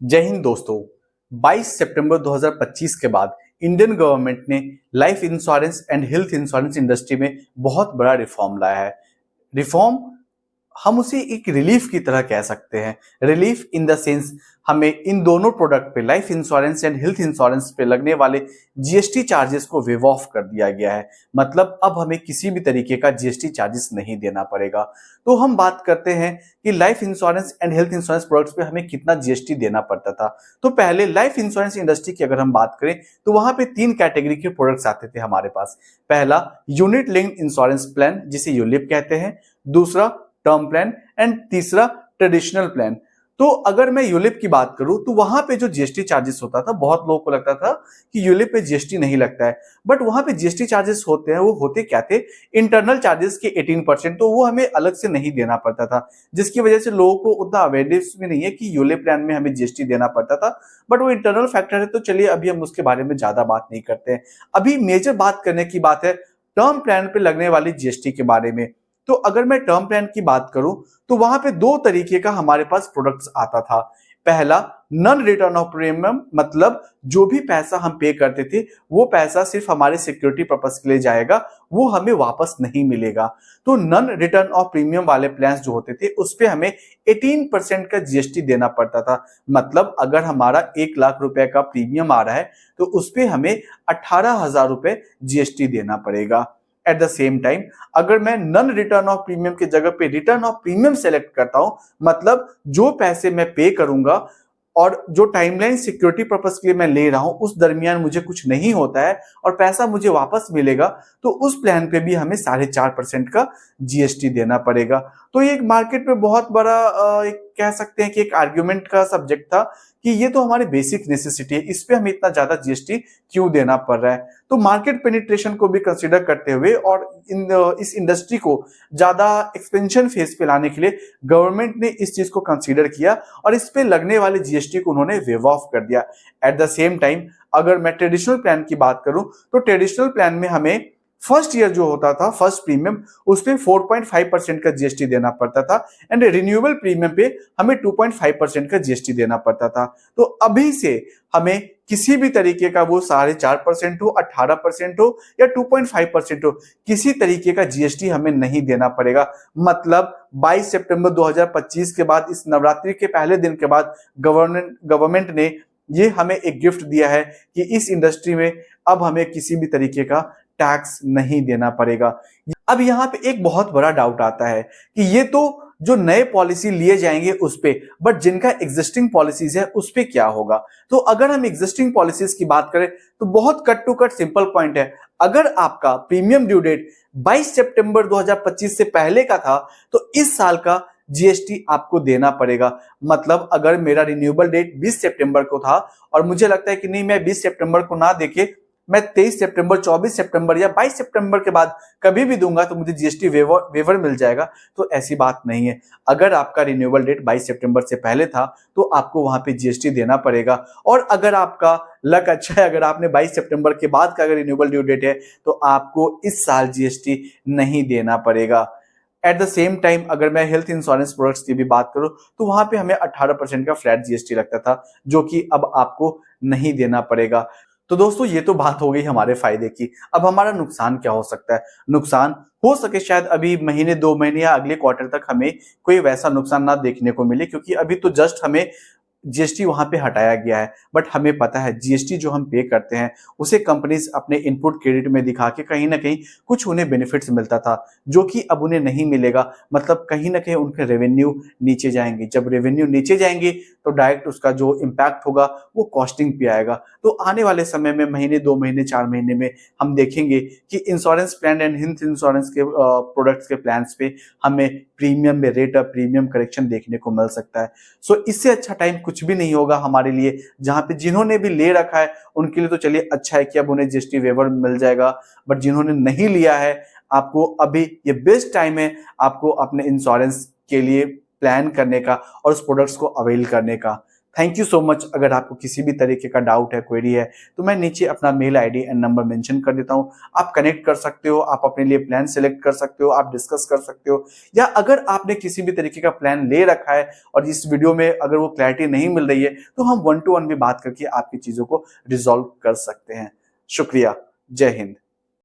जय हिंद दोस्तों। 22 सितंबर 2025 के बाद इंडियन गवर्नमेंट ने life insurance and health insurance industry में बहुत बड़ा रिफॉर्म लाया है। रिफॉर्म हम उसे एक रिलीफ की तरह कह सकते हैं। रिलीफ इन द सेंस हमें इन दोनों प्रोडक्ट पे, life insurance and health insurance पे लगने वाले जीएसटी चार्जेस को वेव ऑफ कर दिया गया है। मतलब अब हमें किसी भी तरीके का जीएसटी चार्जेस नहीं देना पड़ेगा। तो हम बात करते हैं कि life insurance and health insurance products पे हमें कितना जीएसटी देना पड़ता था। तो पहले लाइफ इंश्योरेंस इंडस्ट्री की अगर हम बात करें तो वहां पे 3 कैटेगरी के प्रोडक्ट्स आते थे हमारे पास। पहला यूनिट लिंक्ड इंश्योरेंस प्लान जिसे यूलिप कहते हैं, दूसरा टर्म प्लान एंड तीसरा ट्रेडिशनल प्लान। तो अगर मैं यूलिप की बात करूं तो वहां पे जो जीएसटी चार्जेस होता था, बहुत लोगों को लगता था कि यूलिप पे जीएसटी नहीं लगता है, बट वहां पे जीएसटी चार्जेस होते हैं। वो होते क्या थे? इंटरनल चार्जेस के 18%, तो वो हमें अलग से नहीं देना पड़ता था, जिसकी वजह से लोगों को उतना अवेयरनेस भी नहीं है कि यूलिप प्लान में हमें जीएसटी देना पड़ता था। बट वो इंटरनल फैक्टर है, तो चलिए अभी हम उसके बारे में ज्यादा बात नहीं करते हैं। अभी मेजर बात करने की बात है टर्म प्लान पे लगने वाली जीएसटी के बारे में। तो अगर मैं टर्म प्लान की बात करूं तो वहां पे 2 तरीके का हमारे पास प्रोडक्ट्स आता था। पहला नॉन रिटर्न ऑफ प्रीमियम, मतलब जो भी पैसा हम पे करते थे वो पैसा सिर्फ हमारे सिक्योरिटी पर्पस के लिए जाएगा, वो हमें वापस नहीं मिलेगा। तो नॉन रिटर्न ऑफ प्रीमियम वाले प्लान्स जो होते थे उस पे हमें 18% का जीएसटी देना पड़ता था। मतलब अगर हमारा 1 लाख रुपए का प्रीमियम आ रहा है तो उस पे हमें 18,000 रुपए जीएसटी देना पड़ेगा। एट द सेम टाइम अगर मैं नॉन रिटर्न ऑफ प्रीमियम की जगह पे रिटर्न ऑफ प्रीमियम सेलेक्ट करता हूं, मतलब जो पैसे मैं पे करूंगा और जो टाइमलाइन सिक्योरिटी पर्पस के लिए मैं ले रहा हूं उस दरमियान मुझे कुछ नहीं होता है और पैसा मुझे वापस मिलेगा, तो उस प्लान पे भी हमें 4.5% का जीएसटी देना पड़ेगा। तो ये एक मार्केट में बहुत बड़ा एक कह सकते हैं कि एक आर्ग्यूमेंट का सब्जेक्ट था कि ये तो हमारी बेसिक नेसेसिटी है, इस पे हमें इतना ज्यादा जीएसटी क्यों देना पड़ रहा है। तो मार्केट पेनिट्रेशन को भी कंसीडर करते हुए और इस इंडस्ट्री को ज्यादा एक्सपेंशन फेज पे लाने के लिए गवर्नमेंट ने इस चीज को कंसीडर किया और इस पे लगने वाले जीएसटी को उन्होंने वेव ऑफ कर दिया। एट द सेम टाइम अगर मैं ट्रेडिशनल प्लान की बात करूं तो ट्रेडिशनल प्लान में हमें फर्स्ट ईयर जो होता था, फर्स्ट प्रीमियम, उस पे 4.5% का जीएसटी देना पड़ता था एंड रिन्यूएबल प्रीमियम पे हमें 2.5% का जीएसटी देना पड़ता था। तो अभी से हमें किसी भी तरीके का, वो 4.5% हो, 18% हो या 2.5% हो, किसी तरीके का जीएसटी हमें नहीं देना पड़ेगा। मतलब 22 सितंबर 2025 के बाद, इस नवरात्रि के पहले दिन के बाद गवर्नमेंट ने ये हमें एक गिफ्ट दिया है कि इस इंडस्ट्री में अब हमें किसी भी तरीके का टैक्स नहीं देना पड़ेगा। अब यहाँ पे एक बहुत बड़ा डाउट आता है कि ये तो जो नए पॉलिसी लिए जाएंगे उस पे, बट जिनका एग्जिस्टिंग पॉलिसीज है उस पे क्या होगा? तो अगर हम एग्जिस्टिंग पॉलिसीज की बात करें तो बहुत cut to cut simple point है। अगर आपका प्रीमियम ड्यू डेट 22 सितंबर 2025 से पहले का था तो इस साल का जीएसटी आपको देना पड़ेगा। मतलब अगर मेरा रिन्यूएबल डेट 20 सितंबर को था और मुझे लगता है कि नहीं, मैं 20 सितंबर को ना देके मैं 23 सितंबर, 24 सितंबर या 22 सितंबर के बाद कभी भी दूंगा तो मुझे जीएसटी वेवर मिल जाएगा, तो ऐसी बात नहीं है। अगर आपका रिन्यूएबल डेट 22 सितंबर से पहले था तो आपको वहां पे जीएसटी देना पड़ेगा। और अगर आपका लक अच्छा है, अगर आपने 22 सितंबर के बाद का अगर रिन्यूएबल ड्यू डेट है तो आपको इस साल जीएसटी नहीं देना पड़ेगा। एट द सेम टाइम अगर मैं हेल्थ इंश्योरेंस प्रोडक्ट्स की भी बात करूं तो वहां पे हमें 18% का फ्लैट जीएसटी लगता था, जो कि अब आपको नहीं देना पड़ेगा। तो दोस्तों ये तो बात हो गई हमारे फायदे की। अब हमारा नुकसान क्या हो सकता है? नुकसान हो सके शायद अभी महीने 2 महीने या अगले क्वार्टर तक हमें कोई वैसा नुकसान ना देखने को मिले, क्योंकि अभी तो जस्ट हमें जीएसटी वहां पे हटाया गया है। बट हमें पता है जीएसटी जो हम पे करते हैं उसे कंपनीज अपने इनपुट क्रेडिट में दिखा के कहीं ना कहीं कुछ उन्हें बेनिफिट्स मिलता था, जो कि अब उन्हें नहीं मिलेगा। मतलब कहीं ना कहीं उनके रेवेन्यू नीचे जाएंगे। जब रेवेन्यू नीचे जाएंगे तो डायरेक्ट उसका जो इम्पैक्ट होगा वो कॉस्टिंग पे आएगा। तो आने वाले समय में महीने, 2 महीने, 4 महीने में हम देखेंगे कि insurance plan and health insurance के प्रोडक्ट्स के प्लान्स पे हमें प्रीमियम में रेट ऑफ प्रीमियम करेक्शन देखने को मिल सकता है। सो इससे अच्छा टाइम कुछ भी नहीं होगा हमारे लिए। जहां पे जिन्होंने भी ले रखा है उनके लिए तो चलिए अच्छा है कि अब उन्हें जीएसटी वेवर मिल जाएगा, बट जिन्होंने नहीं लिया है आपको अभी ये बेस्ट टाइम है आपको अपने इंश्योरेंस के लिए प्लान करने का और उस प्रोडक्ट्स को अवेल करने का। Thank you so much. अगर आपको किसी भी तरीके का डाउट है, क्वेरी है, तो मैं नीचे अपना mail ID and number mention कर देता हूँ। आप कनेक्ट कर सकते हो, आप अपने लिए प्लान सेलेक्ट कर सकते हो, आप डिस्कस कर सकते हो, या अगर आपने किसी भी तरीके का प्लान ले रखा है और इस वीडियो में अगर वो क्लैरिटी नहीं मिल रही है, तो हम 1 to 1 भी बात करके आपकी चीजों को रिजॉल्व कर सकते हैं। शुक्रिया। जय हिंद।